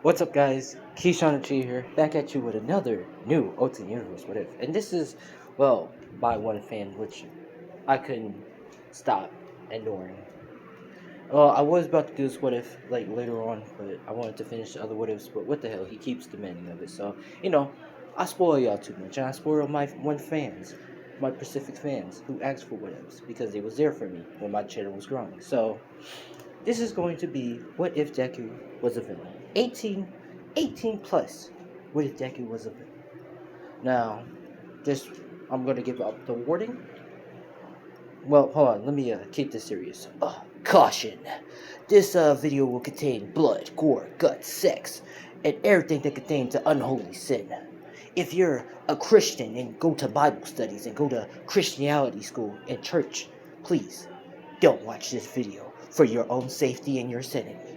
What's up, guys? Keyshawn Chi here, back at you with another new Ultimate Universe What If. And this is, well, by one fan, which I couldn't stop ignoring. Well, I was about to do this What If, like, later on, but I wanted to finish the other What Ifs, but what the hell, he keeps demanding of it. So, I spoil y'all too much, and I spoil my one fans, my Pacific fans, who asked for What Ifs, because they was there for me when my channel was growing. So, this is going to be What If Deku was a villain. 18 plus. What if Deku was a villain? Now, this, I'm going to give up the warning. Well, hold on, let me keep this serious. Caution. This video will contain blood, gore, guts, sex, and everything that contains an unholy sin. If you're a Christian and go to Bible studies and go to Christianity school and church, please don't watch this video for your own safety and your sanity.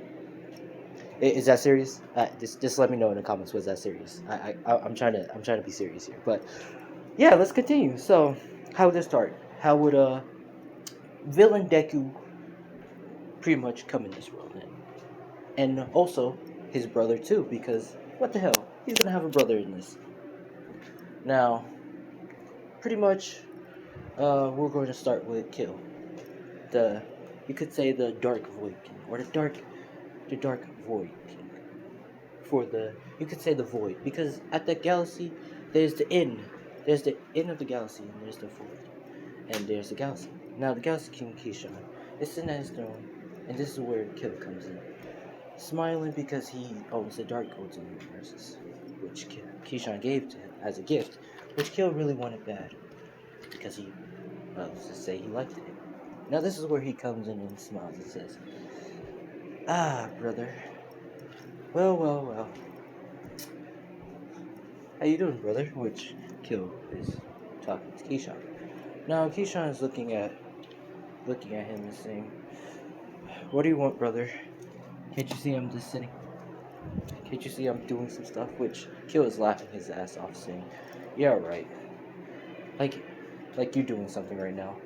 Is that serious? Just let me know in the comments. Was that serious? I'm trying to be serious here, but yeah, let's continue. So, how would this start? How would villain Deku pretty much come in this world then? And also his brother too, because what the hell? He's gonna have a brother in this. Now, pretty much, we're going to start with Kill. You could say the Dark Void King, or the Dark Void King. You could say the Void, because at the galaxy, there's the end. There's the end of the galaxy, and there's the Void. And there's the galaxy. Now, the Galaxy King Keyshawn is sitting at his throne, and this is where Kill comes in. Smiling because he owns the Dark Ultimate Universes, which Keyshawn gave to him as a gift, which Kill really wanted bad, because let's just say he liked it. Now, this is where he comes in and smiles and says, "Ah, brother. Well. How you doing, brother?" Which Kill is talking to Keyshawn. Now, Keyshawn is looking at him and saying, "What do you want, brother? Can't you see I'm just sitting? Can't you see I'm doing some stuff?" Which Kill is laughing his ass off, saying, "Yeah, right. Like you're doing something right now.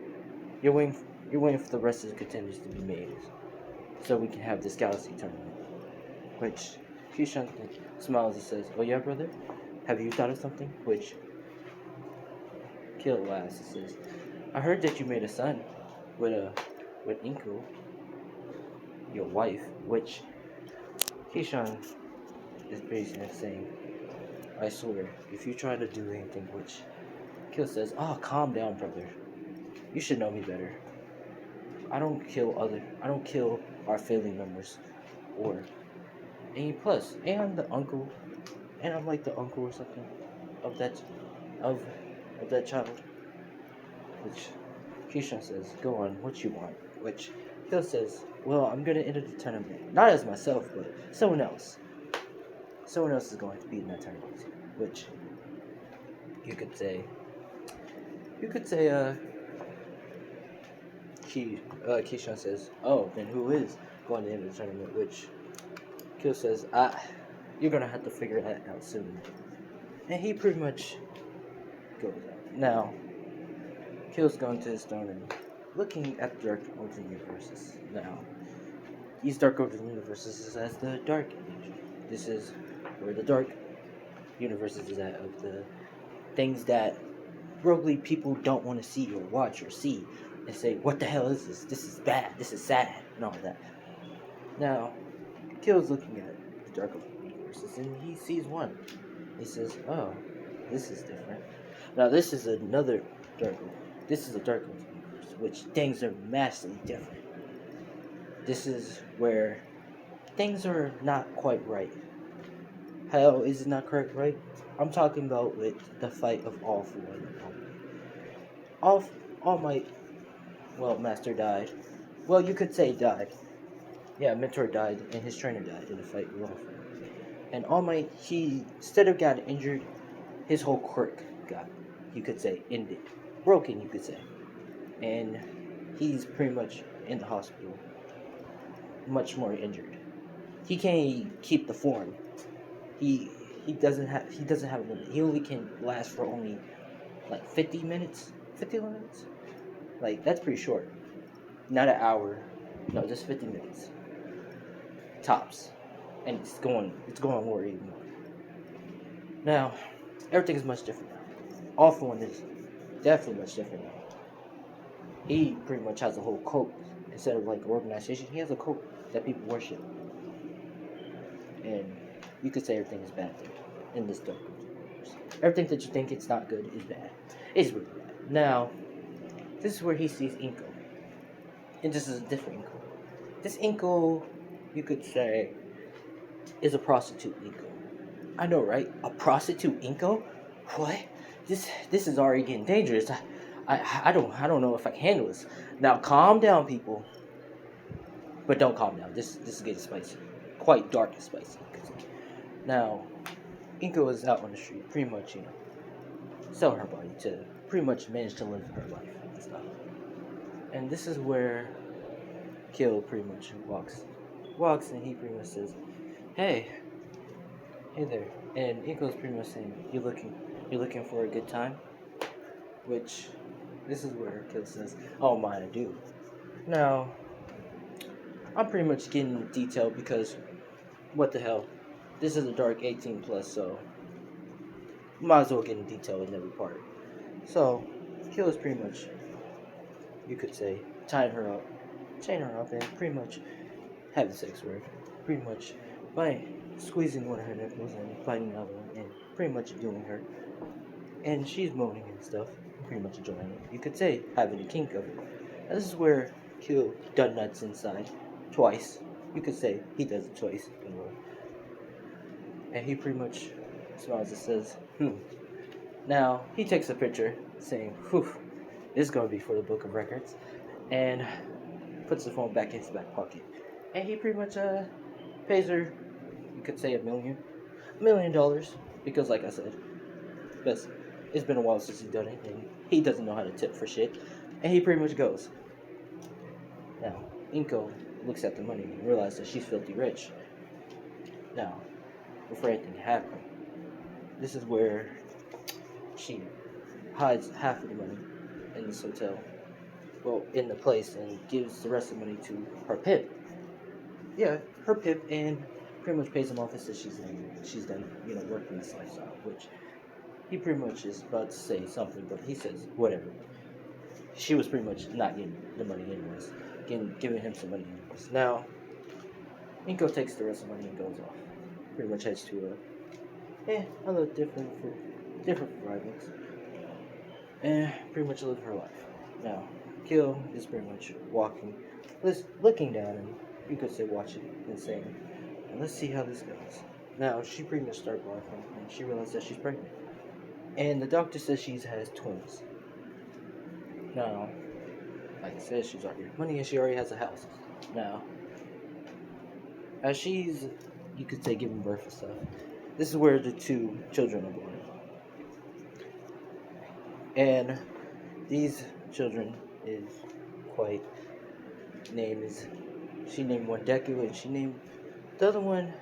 You're waiting for the rest of the contenders to be made, so we can have this galaxy tournament." Which Keyshawn smiles and says, "Oh yeah, brother? Have you thought of something?" Which Kill laughs and says, "I heard that you made a son with Inko, your wife." Which Keyshawn is basically saying, "I swear, if you try to do anything," which Kill says, "Oh, calm down, brother. You should know me better. I don't kill our family members, or and plus, and I'm the uncle, and I'm like the uncle or something of that child." Which Keyshawn says, "Go on, what you want?" Which Kill says, "Well, I'm gonna enter the tournament, not as myself, but someone else. Someone else is going to be in that tournament." Which you could say, Keyshawn says, "Oh, then who is going to enter the tournament?" Which Kill says, "You're gonna have to figure that out soon." And he pretty much goes out. Now, Kill's going to his throne and looking at the Dark Ultimate Universes. Now, these Dark Ultimate Universes is as the Dark Age. This is where the Dark Universes is at, of the things that roguely people don't want to see or watch or see, and say, "What the hell is this? This is bad. This is sad," and all that. Now, Kill's looking at the Dark Universes, and he sees one. He says, "Oh, this is different." Now, this is a Dark Universe, which things are massively different. This is where things are not quite right. How is it not quite right? I'm talking about with the fight of All For One and All Might. Well, Master died. Well, you could say died. Yeah, Mentor died, and his trainer died in the fight with All For One. And All Might, he, instead of getting injured, his whole quirk got, you could say, ended. Broken, you could say. And he's pretty much in the hospital, much more injured. He can't keep the form. He doesn't have a limit. He only can last for only like 50 minutes. 50 minutes? Like, that's pretty short. Not an hour. No, just 50 minutes. Tops. and it's going more even more. Now, everything is much different now. All for One is definitely much different now. He pretty much has a whole cult instead of like an organization. He has a cult that people worship, and you could say everything is bad there in this dark universe. Everything that you think it's not good is bad. It's really bad. Now, this is where he sees Inko, and this is a different Inko. This Inko, you could say, is a prostitute Inko. I know, right? A prostitute Inko? What? This is already getting dangerous. I don't know if I can handle this. Now calm down, people. But don't calm down. This is getting spicy. Quite dark and spicy. Now, Inko is out on the street, pretty much, selling her body to pretty much manage to live her life and stuff. And this is where Kill pretty much walks and he pretty much says, Hey there. And Inko's pretty much saying, You're looking for a good time? Which, this is where Kill says, Oh my, I do. Now, I'm pretty much getting detailed because, what the hell, this is a dark 18 plus, so might as well get in detail in every part. So, Kill is pretty much, you could say, chain her up, and pretty much having sex with her. Pretty much by squeezing one of her nipples and biting the other one, and pretty much doing her. And she's moaning and stuff, pretty much enjoying it. You could say having a kink of it. And this is where Kill done nuts inside twice. You could say he does it twice in a row. And he pretty much smiles and says, Now, he takes a picture saying, Whew, this is going to be for the book of records. And puts the phone back in his back pocket. And he pretty much pays her, you could say $1 million. Because like I said, it's been a while since he's done it. And he doesn't know how to tip for shit. And he pretty much goes. Now, Inko looks at the money and realizes that she's filthy rich. Now, before anything happens, this is where she hides half of the money in this hotel, in the place, and gives the rest of the money to her pimp. Yeah, her pimp, and pretty much pays him off and says she's done, working this lifestyle, which he pretty much is about to say something, but he says, whatever. She was pretty much not getting the money anyways, giving him some money anyways. Now, Inko takes the rest of the money and goes off. Pretty much heads to a little different surroundings, and pretty much live her life. Now, Kill is pretty much looking down, and you could say watching and saying, let's see how this goes. Now, she pretty much started laughing, and she realizes that she's pregnant. And the doctor says she has twins. Now, like I said, she's already money, and she already has a house. Now, as she's, you could say, giving birth and stuff, this is where the 2 children are born. And these children is quite she named one Deku, and she named the other one,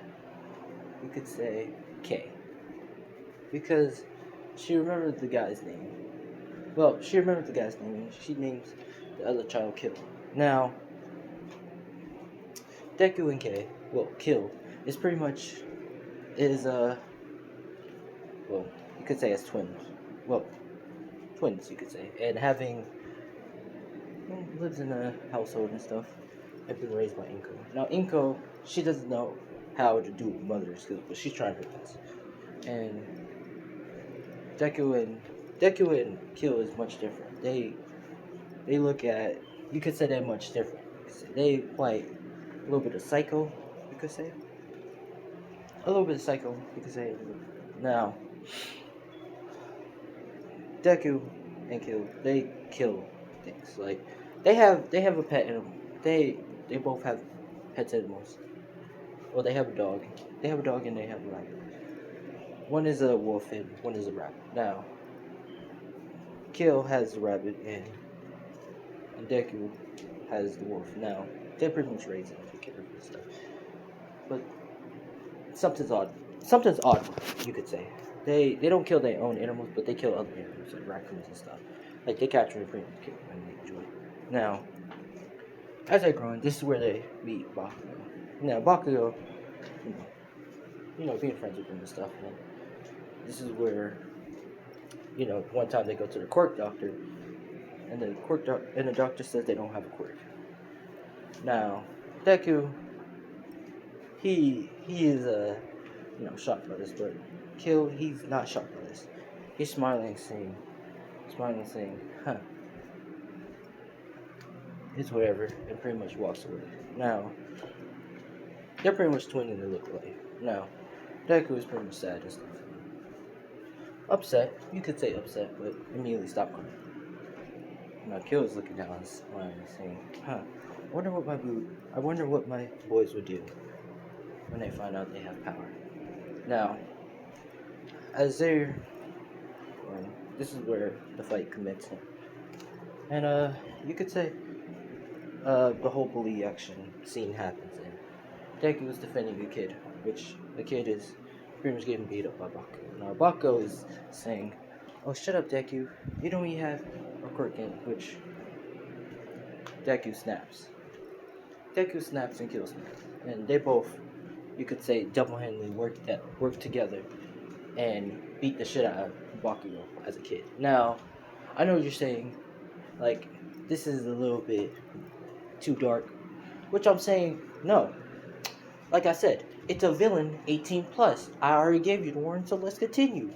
you could say, K. Because she remembered the guy's name. Well, she remembered the guy's name, and she names the other child Kill. Now, Deku and K, Kill, is pretty much, you could say as twins. Twins, you could say. And lives in a household and stuff, and been raised by Inko. Now, Inko, she doesn't know how to do mother skills, but she's trying her best. And Deku and Kill is much different. They look at, you could say they're much different. They quite a little bit of psycho, you could say. A little bit of psycho, you could say. Now, Deku and Kill, they kill things. Like, they have a pet animal. They both have pet animals. Well, they have a dog. They have a dog and they have a rabbit. One is a wolf and one is a rabbit. Now, Kill has the rabbit and Deku has the wolf. Now, they're pretty much raised and take care of and stuff. But something's odd, you could say. They don't kill their own animals, but they kill other animals, like raccoons and stuff. Like, they capture and pretty much kill and they enjoy it. Now, as they grow on, this is where they meet Bakugo. Now, Bakugo, being friends with them and stuff. And this is where, one time they go to the quirk doctor, and the doctor says they don't have a quirk. Now, Deku, he is shocked by this, but Kill, he's not shocked by this. He's smiling, saying, "Huh, it's whatever," and pretty much walks away. Now, they're pretty much twinning they look alike. Now, Deku is pretty much sad and stuff. Upset, you could say upset, but immediately stop crying. Now, Kill is looking down and smiling, saying, "Huh, I wonder what my boys would do when they find out they have power." Now, as they're, this is where the fight commences, and you could say, the whole bully action scene happens, and Deku is defending a kid, which the kid is pretty much getting beat up by Bakugo. Now, Bakugo is saying, "Oh, shut up, Deku. You don't even have a quirk in," which Deku snaps. Deku snaps and Kill snaps. And they both, you could say, double-handedly work together and beat the shit out of Bakugo as a kid. Now, I know what you're saying, like, this is a little bit too dark, which I'm saying, no. Like I said, it's a villain 18 plus. I already gave you the warning, so let's continue.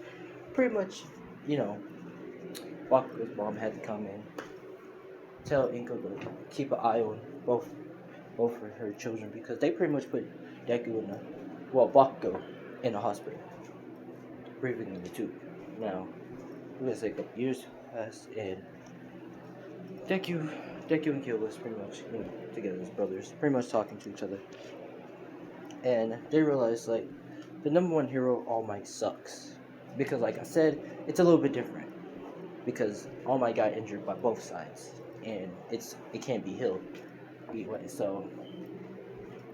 Pretty much, Bakugo's mom had to come in, tell Inko to keep an eye on both of her children, because they pretty much put Bakugo in the hospital, breathing in the tube. Now, we're gonna say a couple years passed, and Deku and Kill was pretty much, together as brothers, pretty much talking to each other. And they realized, like, the number one hero, All Might, sucks. Because, like I said, it's a little bit different. Because All Might got injured by both sides. And it can't be healed. So,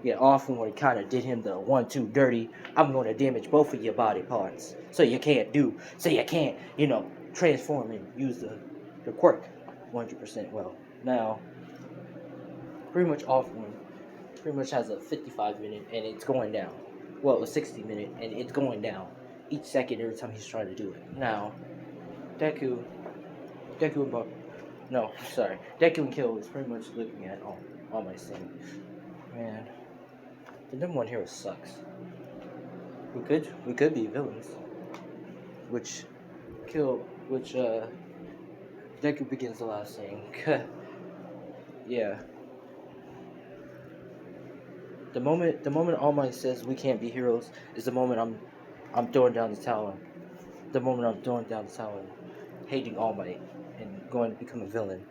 yeah, often when it kind of did him the 1-2 dirty, I'm going to damage both of your body parts. So you can't, transform and use the quirk 100% well. Now, pretty much often pretty much has a 55-minute and it's going down. Well, a 60-minute and it's going down each second every time he's trying to do it. Now, Deku and Kill is pretty much looking at all my saying, man, the number one hero sucks. We could be villains. Which Deku begins the last saying, yeah. The moment All Might says we can't be heroes is the moment I'm throwing down the towel. The moment I'm throwing down the towel and hating All Might and going to become a villain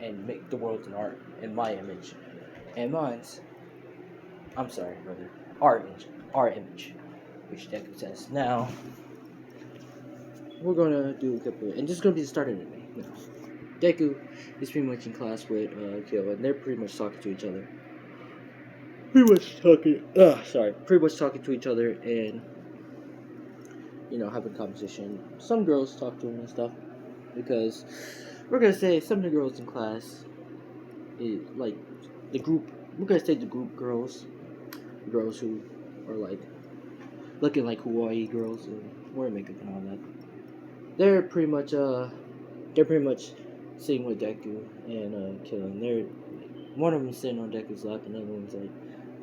and make the world an art in my image and mine's. I'm sorry, brother. Our image, which Deku says. Now, we're gonna do a couple, and this is gonna be the start of the anime. Deku is pretty much in class with Kill, and they're pretty much talking to each other. Pretty much talking to each other and having a conversation. Some girls talk to him and stuff, because we're gonna say some of the girls in class is like the group. We're gonna say the group girls who are like looking like Hawaii girls and wearing makeup and all that. They're pretty much sitting with Deku and killing. They're one of them sitting on Deku's lap, and the other one's like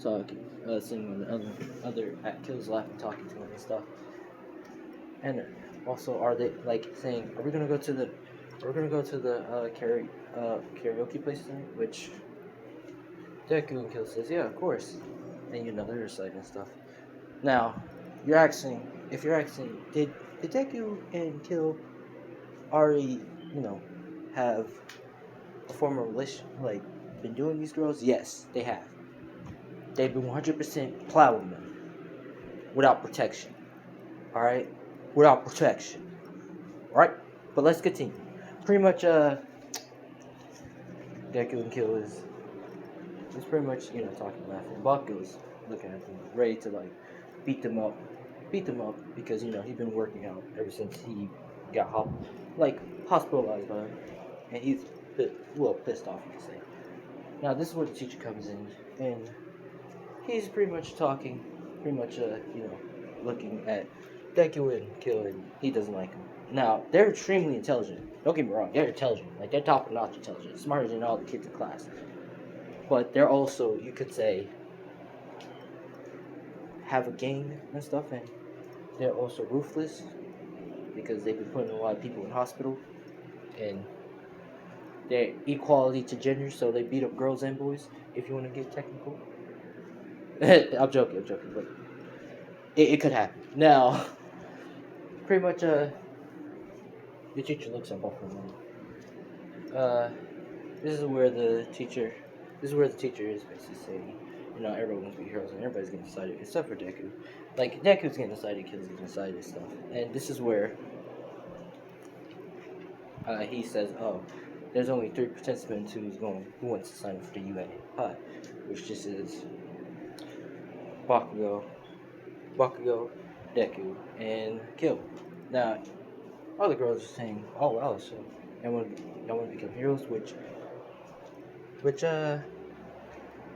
talking, sitting on the other at Kill's lap and talking to him and stuff. And also, are they like saying, "Are we gonna go to the karaoke place tonight?" Which Deku and Kill says, "Yeah, of course." And they're reciting and stuff. Now, if you're asking, did Deku and Kill already, have a formal relation, like been doing these girls? Yes, they have. They've been 100% plowing them without protection. All right, without protection. All right, but let's continue. Pretty much, Deku and Kill is pretty much talking, laughing. Bakugo's looking at them, ready to like beat them up because he's been working out ever since he got hospitalized by him, and he's pissed off, you could say. Now this is where the teacher comes in, and he's pretty much talking pretty much looking at Deku and Kill, and he doesn't like him. Now they're extremely intelligent. Don't get me wrong, they're intelligent. Like they're top-notch intelligent, smarter than all the kids in class. But they're also, you could say, have a gang and stuff, and they're also ruthless because they've been putting a lot of people in hospital, and they're equality to gender, so they beat up girls and boys. If you want to get technical, I'm joking, but it could happen. Now, pretty much, the teacher looks at both of them. This is where the teacher is basically saying, everyone wants to be heroes and everybody's getting decided except for Deku. Like Deku's getting decided, Kill's getting decided and stuff. And this is where he says, "Oh, there's only 3 participants who wants to sign up for the UA, which just is Bakugo, Deku, and Kill." Now, all the girls are saying, "Oh wow, so y'all want to become heroes?" Which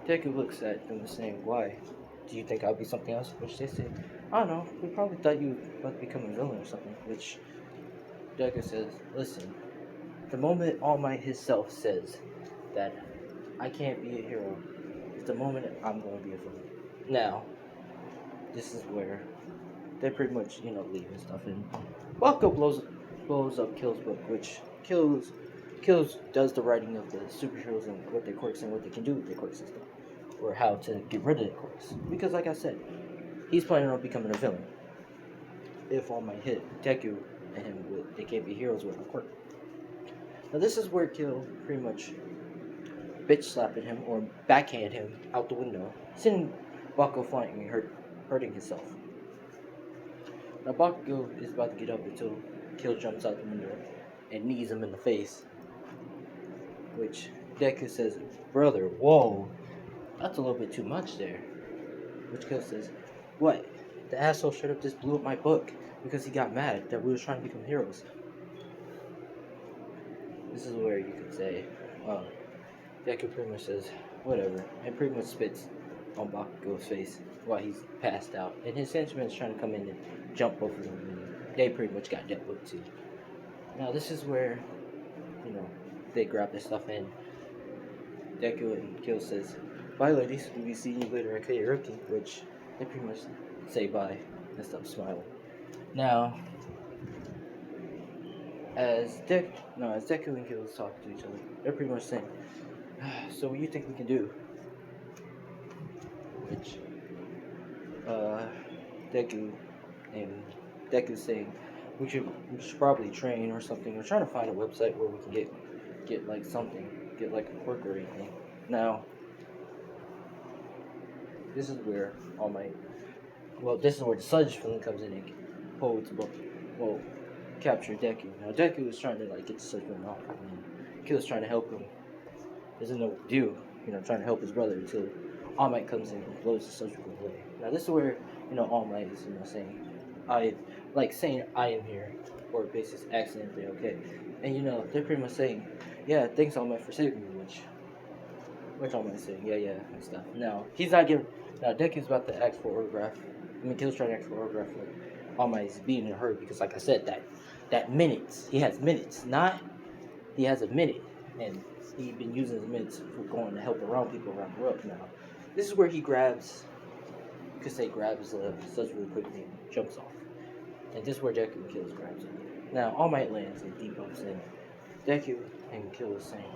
Deku looks at them saying, "Why? Do you think I'll be something else?" Which they say, "I don't know. We probably thought you were about to become a villain or something." Which Deku says, "Listen, the moment All Might himself says that I can't be a hero, it's the moment I'm going to be a villain." Now, this is where they pretty much, leave and stuff. And Bakugo blows up Kill's book, which Kills does the writing of the superheroes and what their quirks and what they can do with their quirks and stuff, or how to get rid of their quirks. Because, like I said, he's planning on becoming a villain. If All Might hit Deku and him, they can't be heroes with a quirk. Now, this is where Kill pretty much bitch slapping him or backhand him out the window, sending Bakugo flying and hurting himself. Now, Bakugo is about to get up until Kill jumps out the window and knees him in the face. Which Deku says, "Brother, whoa, that's a little bit too much there." Which Kill says, "What? The asshole straight up just blew up my book because he got mad that we were trying to become heroes." This is where you could say, Deku pretty much says, "Whatever," and pretty much spits on Bakugo's face while he's passed out. And his henchman is trying to come in and jump both of them, and they pretty much got that book too. Now this is where, they grab their stuff and Deku and Kill says, "Bye ladies, we'll be seeing you later at karaoke," which they pretty much say bye and stop smiling. Now, as Deku and Kill talk to each other, they're pretty much saying, "So what do you think we can do?" Which Deku's saying, we should probably train or something. We're trying to find a website where we can get like something, get like a quirk or anything. Now, this is where this is where the Sludge Villain comes in and capture Deku. Now Deku is trying to get the Sludge Villain off, and Kill's trying to help him. Doesn't know what to do, trying to help his brother until All Might comes in and blows the Sludge Villain away. Now this is where All Might is saying, I am here, or basically accidentally okay. And they're pretty much saying, "Yeah, thanks All Might for saving me," which All Might's saying, yeah, and stuff. Now he's not giving. Now Deku's about to ask for autograph. Kill's trying to ask for autograph. All Might's being in a hurry because, like I said, that minutes he has minutes. He has a minute, and he's been using his minutes for going to help around people around the world. Now this is where he grabs. You could say grabs Sludge really quickly and jumps off. And this is where Deku and Kill grabs him. Now All Might lands and debunks, and Deku and Kill is saying,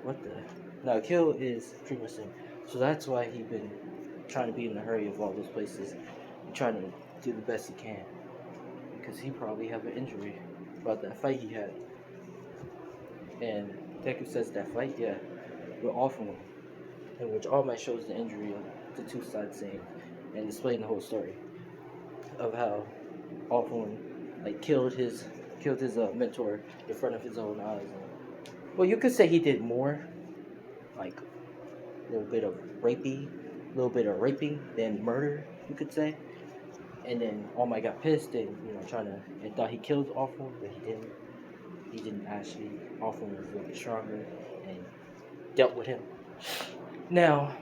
"What the?" Now Kill is pretty much saying, so that's why he's been trying to be in a hurry of all those places and trying to do the best he can, because he probably have an injury about that fight he had. And Deku says that fight, yeah, we're off one, in which All Might shows the injury of the two sides saying and displaying the whole story of how Awful One killed his mentor in front of his own eyes. And, well, you could say he did more, a little bit of raping than murder, you could say. And then All Might got pissed and and thought he killed Awful One, but he didn't. He didn't actually. Awful One was a little bit stronger and dealt with him. Now,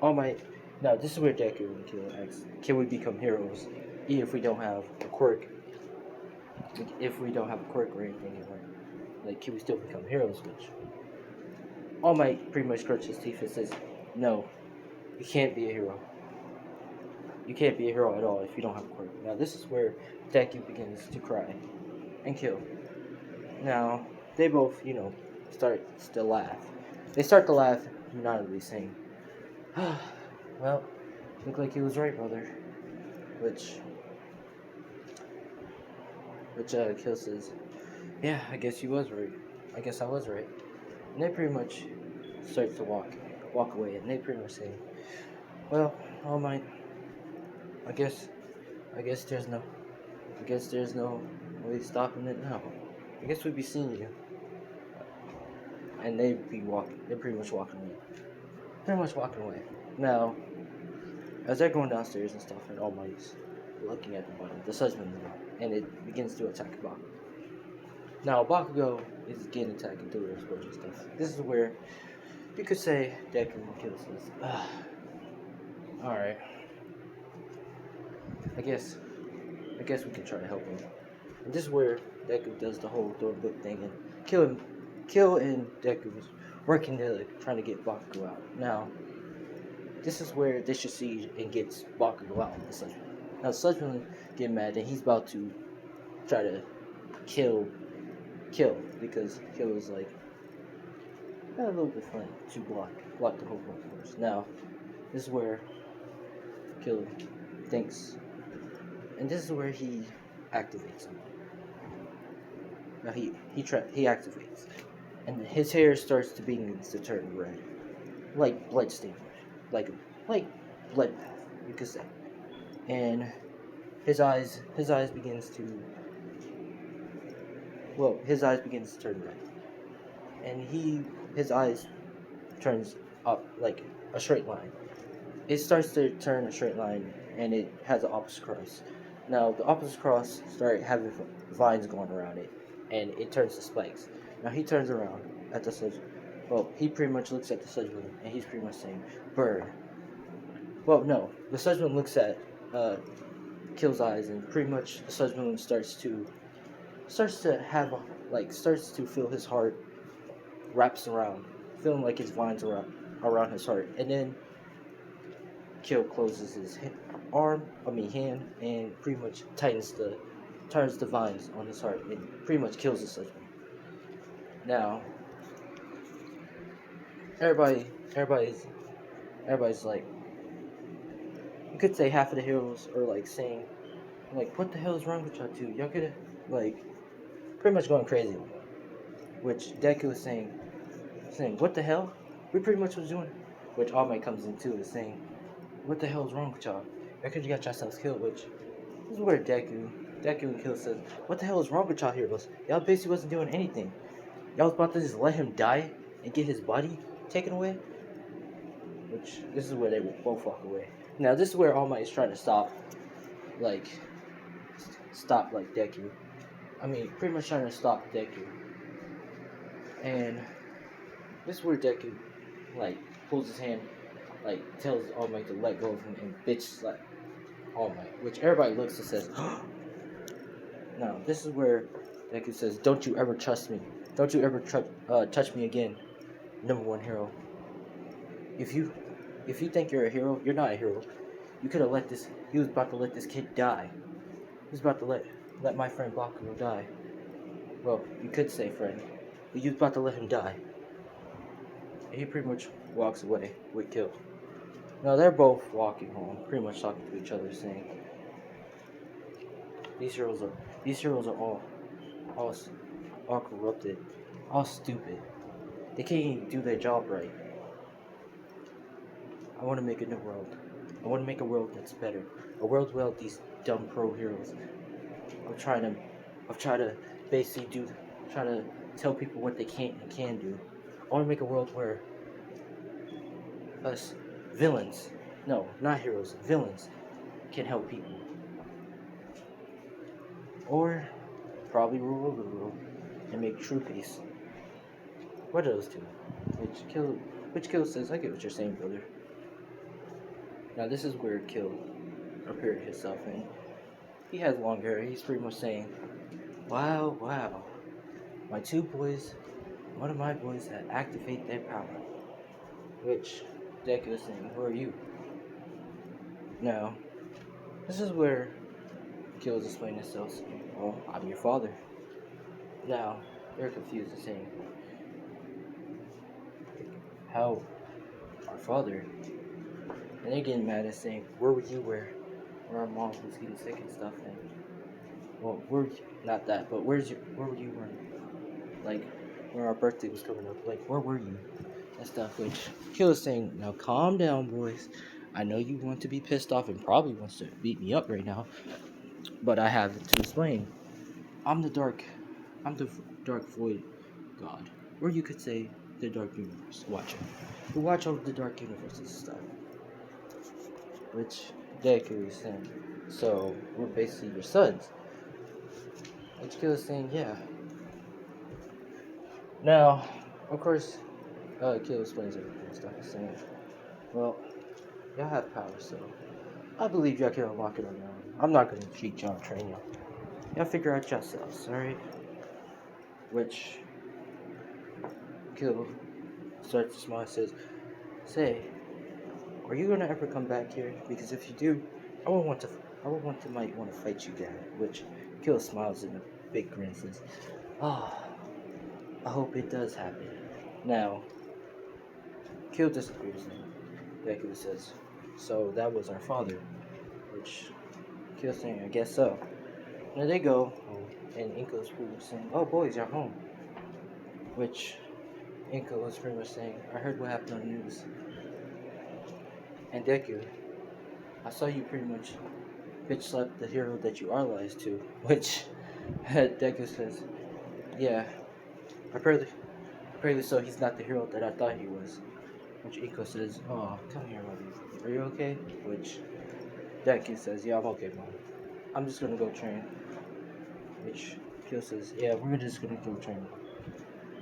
All Might Now, this is where Deku and Kill asks, can we become heroes even if we don't have a quirk? If we don't have a quirk or anything, like, can we still become heroes? Which All Might pretty much crunches his teeth and says, no, you can't be a hero. You can't be a hero at all if you don't have a quirk. Now, this is where Deku begins to cry and Kill. Now, they both, start to laugh. They start to laugh unanimously, saying, well, looked like he was right, brother. Which Kill says, yeah, I guess he was right. I guess I was right. And they pretty much start to walk away, and they pretty much say, well, All Might, I guess there's no way stopping it now. I guess we'd be seeing you. And they're pretty much walking away. Now, as they're going downstairs and stuff, and All Might's looking at the button, the Sudsman, and it begins to attack Bakugo. Now, Bakugo is getting attacked and doing explosion stuff. This is where you could say Deku and Kill says, alright. I guess we can try to help him. And this is where Deku does the whole door book thing, and Kill and Deku is working together trying to get Bakugo out. Now, this is where they succeed and gets Bakugo out. Now, Sudsman get mad and he's about to try to kill because Kill is like a little bit funny to block the whole force. Now, this is where Kill thinks, and this is where he activates him. Now he activates, and his hair starts to begin to turn red, like bloodstain, like bloodbath, you could say, and his eyes begins to turn red, and his eyes turns up like a straight line. It starts to turn a straight line, and it has an opposite cross. Now, the opposite cross started having vines going around it, and it turns to spikes. Now, he turns around at the Sudsman. Well, he pretty much looks at the Sudsman, and he's pretty much saying, burn. Well, no. The Sudsman looks at Kill's eyes, and pretty much the Sudsman starts to feel his heart wraps around, feeling like his vines around his heart. And then Kill closes his hand, and pretty much turns the vines on his heart, and pretty much kills the Sudsman. Now, everybody's like, you could say half of the heroes are like saying, like, what the hell is wrong with y'all two? Y'all could like pretty much going crazy. Which Deku is saying, what the hell? We pretty much was doing. Which All Might comes into and saying, what the hell is wrong with y'all? Y'all could got yourselves killed. Which this is where Deku and Kill says, what the hell is wrong with y'all heroes? Y'all basically wasn't doing anything. Y'all was about to just let him die and get his body taken away. Which this is where they both walk away. Now this is where All Might is trying to stop Deku. I mean, pretty much trying to stop Deku. And this is where Deku like pulls his hand, like tells All Might to let go of him and bitch slap All Might, which everybody looks and says, now this is where Deku says, don't you ever trust me. Don't you ever touch me again, number one hero. If you think you're a hero, you're not a hero. You could have he was about to let this kid die. He was about to let my friend Bakugo die. Well, you could say friend, but you was about to let him die. And he pretty much walks away with Kill. Now they're both walking home, pretty much talking to each other, saying, these heroes are all corrupted, all stupid. They can't even do their job right. I want to make a new world. I want to make a world that's better. A world without these dumb pro heroes. I'm trying to basically try to tell people what they can't and can do. I want to make a world where us villains, no, not heroes, villains can help people. Or probably rule over the world and make true peace. What are those two? Which Kill says, I get what you're saying, brother. Now this is where Kill appeared himself, and he has long hair. He's pretty much saying, "Wow, wow, my two boys, one of my boys had activate their power." Which Deku is saying, "Who are you?" Now this is where Kill is explaining himself. Saying, "Well, I'm your father." Now they're confused and saying, "How, our father?" And they're getting mad and saying, "Where were you where our mom was getting sick and stuff?" And well, not that, but where were you when our birthday was coming up? Like, where were you and stuff? Which Kill is saying, "Now calm down, boys. I know you want to be pissed off and probably wants to beat me up right now, but I have to explain. I'm the dark, I'm the dark void god, or you could say the dark universe watcher, who watch over the dark universe and stuff." Which Deku is saying, "So we're basically your sons." Which Kill is saying, "Yeah." Now, of course, Kill explains everything and stuff. He's saying, "Well, y'all have power, so I believe y'all can unlock it on your own. I'm not gonna cheat y'all, train y'all. Y'all figure out yourselves, alright?" Which Kill starts to smile and says, "Say, are you gonna ever come back here? Because if you do, I will might want to fight you again." Which Kill smiles in a big grin and says, "Ah, I hope it does happen." Now, Kill disagrees and Deku says, "So that was our father." Which Kill's saying, "I guess so." Now they go home, and Inko's pretty much saying, "Oh boys, you're home." Which Inko was pretty much saying, "I heard what happened on the news. And Deku, I saw you pretty much bitch slap the hero that you idolized to." Which Deku says, "Yeah, apparently so he's not the hero that I thought he was." Which Inko says, "Oh, come here, buddy. Are you okay?" Which Deku says, "Yeah, I'm okay, mom. I'm just gonna go train." Which Kill says, "Yeah, we're just gonna go train.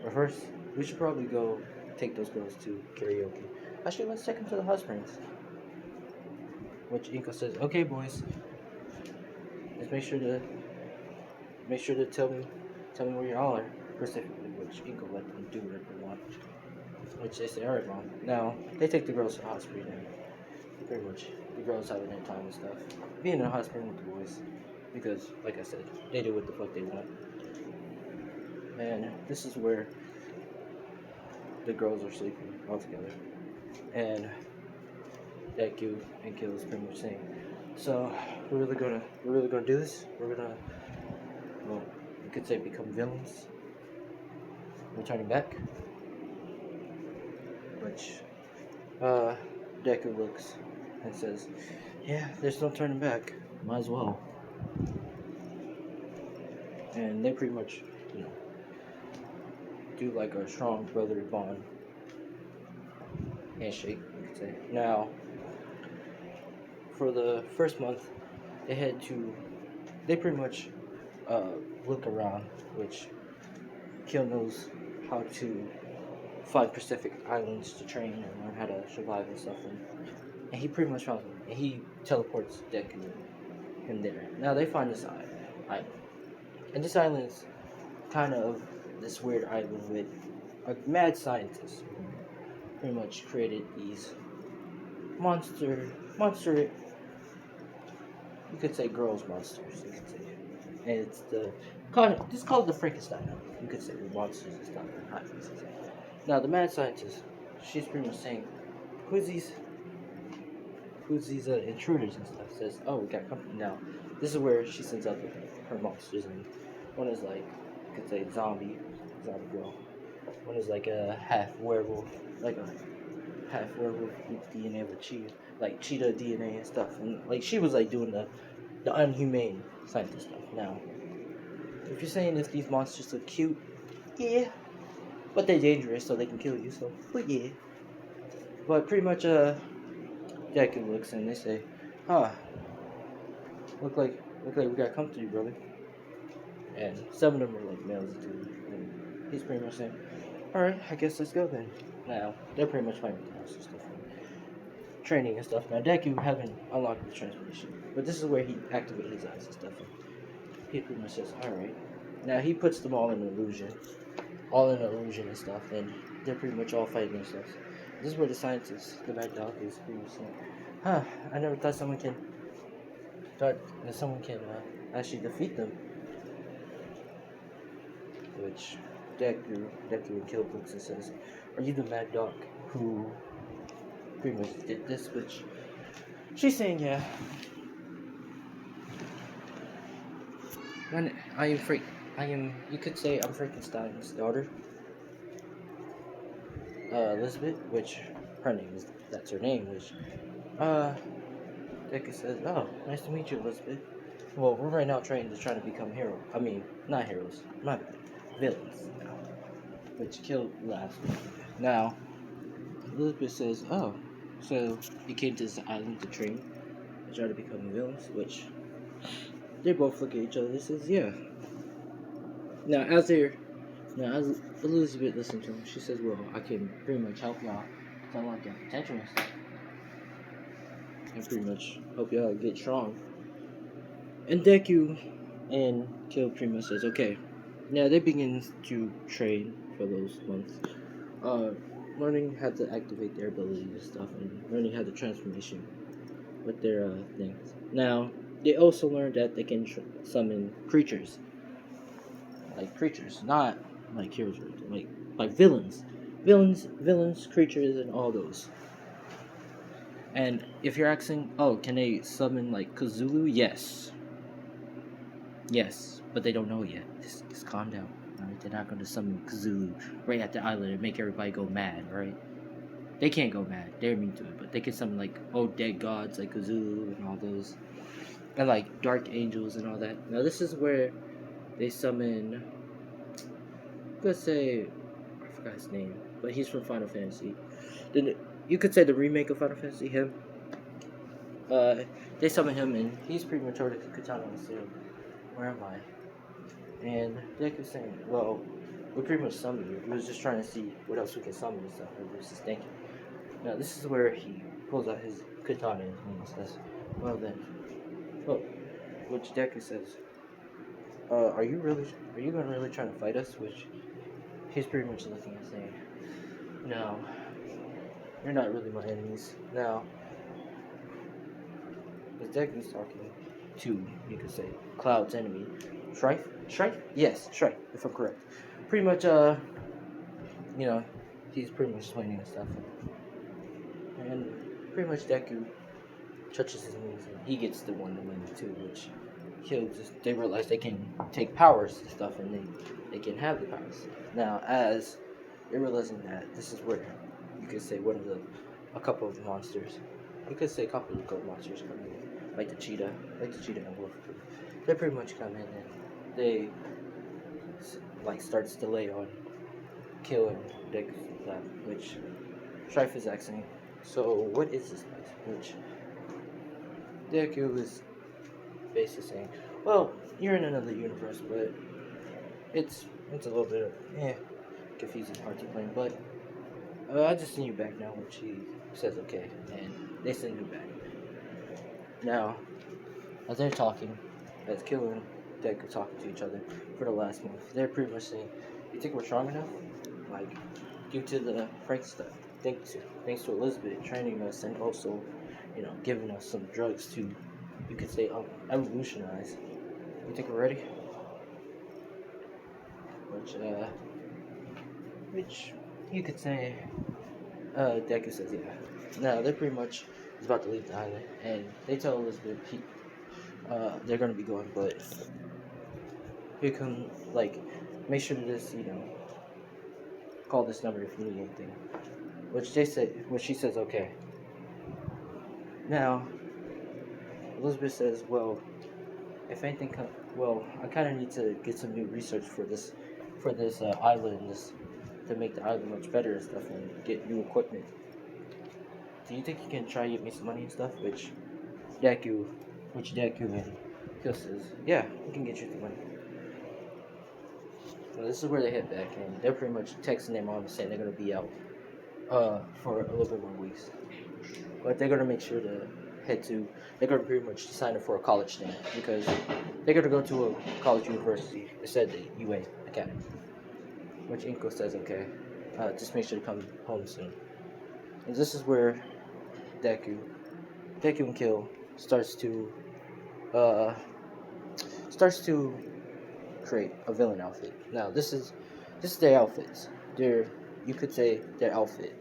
But first, we should probably go take those girls to karaoke. Actually, let's take them to the hot springs." Which Inko says, "Okay, boys. Just make sure to tell me where you all are specifically." Which Inko let them do whatever they want. Which they say, "Alright, mom." Now they take the girls to the hot spring, and pretty much the girls having their time and stuff, being in a hot spring with the boys, because like I said, they do what the fuck they want. And this is where the girls are sleeping all together, and Deku and Kill is pretty much saying, "So we're really gonna do this. We're gonna, well, you could say become villains, returning back." Which Deku looks and says, "Yeah, there's no turning back. Might as well." And they pretty much, do like a strong brotherly bond handshake, you could say. Now, for the first month, they pretty much look around, which Kill knows how to find Pacific islands to train and learn how to survive and stuff, and he pretty much found them, and he teleports Deku in there. Now they find this island, and this island is kind of this weird island with a mad scientist who pretty much created these monster, you could say girls monsters, you could say. And it's called the Frankenstein Island, you could say, with monsters and stuff and hot pieces. Now the mad scientist, she's pretty much saying, who's these intruders and stuff. Says, "Oh, we got company." Now this is where she sends out her monsters, and one is like, you could say, zombie girl. One is like a half werewolf with DNA of a cheetah, like cheetah DNA and stuff. And like she was like doing the unhumane scientist stuff. Now, if you're saying if these monsters look cute, yeah, but they're dangerous, so they can kill you. So, but yeah, but pretty much Deku looks and they say, "Huh, look like we got company, brother." And some of them are like males too, and he's pretty much saying, "All right, I guess let's go then." Now they're pretty much fighting with the monsters stuff. training and stuff. Now Deku haven't unlocked the transformation, but this is where he activates his eyes and stuff. And he pretty much says, "All right." Now he puts them all in illusion, and stuff, and they're pretty much all fighting themselves. This is where the scientist, the Mad Dog, is pretty much saying, "Huh? I never thought someone can actually defeat them." Which Deku and Kill looks and says, "Are you the Mad Dog who pretty much did this?" Which she's saying, "Yeah." You could say I'm Frankenstein's daughter, Elizabeth, which that's her name, which, Deku says, "Oh, nice to meet you, Elizabeth. Well, we're right now trying to become heroes. I mean, not heroes, my bad, villains now." Which Kill laughs. Now, Elizabeth says, "Oh, so you came to this island to train and try to become villains?" Which they both look at each other and says, "Yeah." Now, as Elizabeth listens to him, she says, "Well, I can pretty much help y'all to unlock your potential and stuff. And pretty much help y'all get strong." And Deku and Kill pretty much says, "Okay." Now they begin to train for those months, learning how to activate their abilities and stuff, and learning how to transformation with their things. Now they also learned that they can summon creatures, not like heroes, like villains, creatures, and all those. And if you're asking, "Oh, can they summon like Kazulu?" Yes, but they don't know yet. Just calm down. Alright, they're not going to summon Kazulu right at the island and make everybody go mad, right? They can't go mad. They're immune to it, but they can summon like dead gods like Kazulu and all those, and like dark angels and all that. Now this is where they summon. Let's say I forgot his name, but he's from Final Fantasy. Then you could say the remake of Final Fantasy. Him. They summon him and he's pretty much already Katana on the scene. Where am I? And Deku's saying, "Well, we pretty much summoned you. We was just trying to see what else we can summon and stuff." And we was just thinking. Now this is where he pulls out his katana and says, "Well then, look," which Deku says, are you gonna really try to fight us?" Which he's pretty much looking and saying, "No, you're not really my enemies." Now, as Deku's talking to, you could say, Cloud's enemy, Strife? Yes, Strife, if I'm correct. Pretty much, he's pretty much explaining and stuff. And pretty much Deku touches his knees and he gets the one to win too, which they realize they can take powers and stuff and they can have the powers. Now, as they're realizing that, this is where you could say a couple of monsters, you could say a couple of goat monsters come in, like the cheetah and wolf. They pretty much come in and they like starts to lay on killing Deku, which Strife is asking, "So what is this place?" Which Deku is basically saying, "Well, you're in another universe, but it's a little bit of confusing, hard to explain. But I just send you back now." Which he says okay, and they send him back. Now, as they're talking, as Kill and Deku talking to each other for the last month, they're pretty much saying, "You think we're strong enough? Like, due to the Frank stuff, thanks to Elizabeth training us and also, giving us some drugs to, you could say, evolutionize. You think we're ready?" Which you could say, Deku says yeah. Now they're pretty much about to leave the island, and they tell Elizabeth they're gonna be going, but here come make sure to just call this number if you need anything. Which she says okay. Now Elizabeth says, "Well, if anything I kind of need to get some new research for this island, to make the island much better and stuff, and get new equipment. Do you think you can try to get me some money and stuff?" Which Deku and Kill says, "Yeah, we can get you the money." So this is where they head back, and they're pretty much texting their mom and saying they're gonna be out for a little bit more weeks. but they're gonna make sure to they're gonna pretty much sign up for a college thing because they're gonna go to a college university instead of the UA Academy. Which Inko says okay, just make sure to come home soon. And this is where Deku and Kill starts to create a villain outfit. Now this is their outfits. You could say their outfit,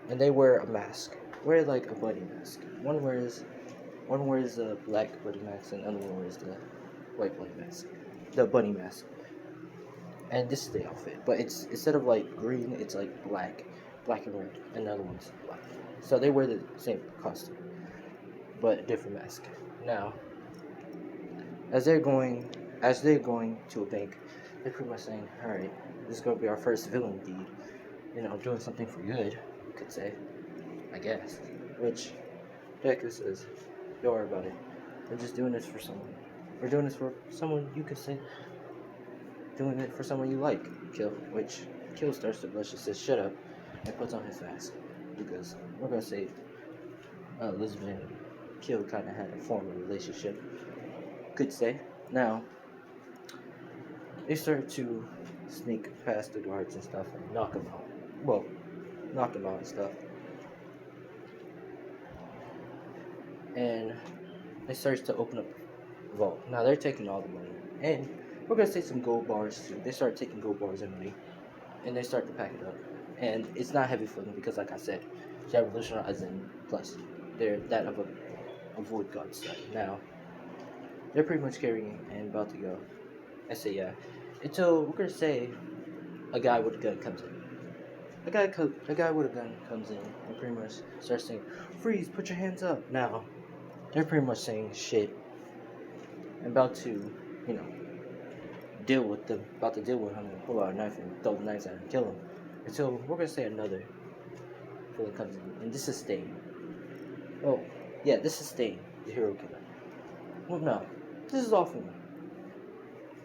and they wear a mask. Wear like a bunny mask. One wears a black bunny mask, and the other one wears the white bunny mask, the bunny mask. And this is the outfit, but it's instead of like green, it's like black and red, and the other one's black. So they wear the same costume, but different mask. Now, as they're going to a bank, they're pretty much saying, "All right, this is gonna be our first villain deed. Doing something for good, you could say, I guess." Which Deku says, "Don't worry about it. We're just doing this for someone. We're doing this for someone you could say." Doing it for someone you like, Kill. Which Kill starts to blush and says, "Shut up," and puts on his mask because we're gonna say Elizabeth and Kill kind of had a formal relationship. Could say. Now they start to sneak past the guards and stuff and knock them out. Well, knock them out and stuff. And they start to open up the vault. Now they're taking all the money and. We're gonna say some gold bars too. They start taking gold bars and money, and they start to pack it up. And it's not heavy for them because, like I said, they're revolutionizing. Plus, they're that of a void god set. Now, they're pretty much carrying and about to go. I say yeah. Until we're gonna say a guy with a gun comes in. A guy with a gun comes in and pretty much starts saying, "Freeze! Put your hands up!" Now, they're pretty much saying shit. And about to, deal with him and pull out a knife and throw the knives at him and kill him. Until we're gonna say another villain comes in, and this is Stain. Oh, yeah, this is Stain, the hero killer. Well, no, this is awful.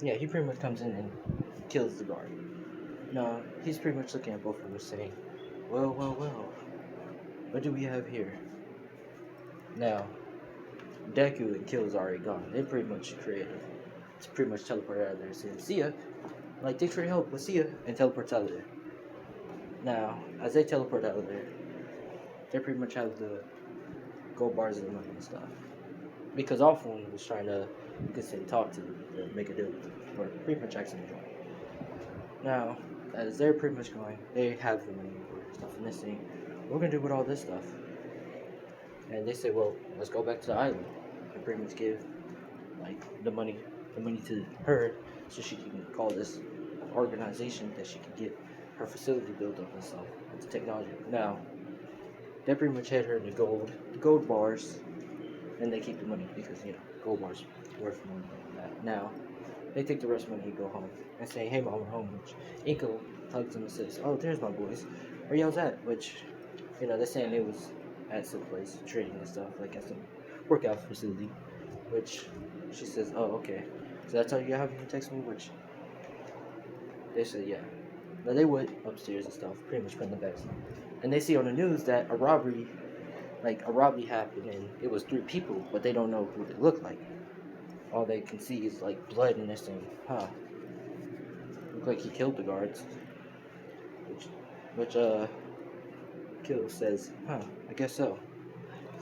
Yeah, he pretty much comes in and kills the guard. No, he's pretty much looking at both of them and saying, well, what do we have here? Now, Deku and Kill is already gone. They're pretty much creative. It's pretty much teleported out of there, saying, "See ya," like thanks for your help, but see ya, and teleports out of there. Now, as they teleport out of there, they pretty much have the gold bars and the money and stuff. Because Awful One was trying to, you could say, talk to them, to make a deal with them, or pretty much ask them to join. Now, as they're pretty much going, they have the money and stuff, and they're saying, "We're gonna do with all this stuff." And they say, "Well, let's go back to the island," and pretty much give like the money to her so she can call this organization that she can get her facility built up and stuff with the technology. Now they pretty much had her the gold bars, and they keep the money because gold bars worth more than that. Now they take the rest of the money and go home and say, "Hey mom, we're home." Which Inko hugs them and says, "Oh, there's my boys. Where y'all's at?" Which they're saying it was at some place training and stuff, like at some workout facility. Which she says, "Oh, okay. So that's how you have your text me?" Which they said, "Yeah." Now they went upstairs and stuff, pretty much putting the bags. And they see on the news that a robbery happened, and it was 3 people, but they don't know who they look like. All they can see is like blood, and they're saying, look like he killed the guards. Which Kill says, I guess so.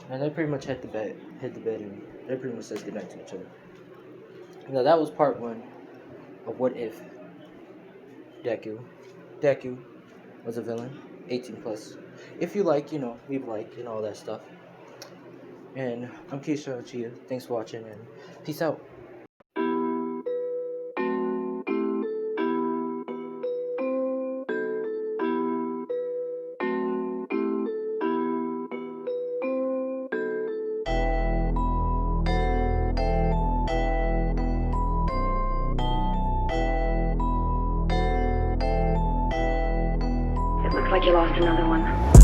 And they pretty much hit the bed, and they pretty much says goodnight to each other. Now that was part 1 of What If Deku was a villain, 18 plus. If you like, leave a like and all that stuff. And I'm Keisha Chia. Thanks for watching, and peace out. Looks like you lost another one.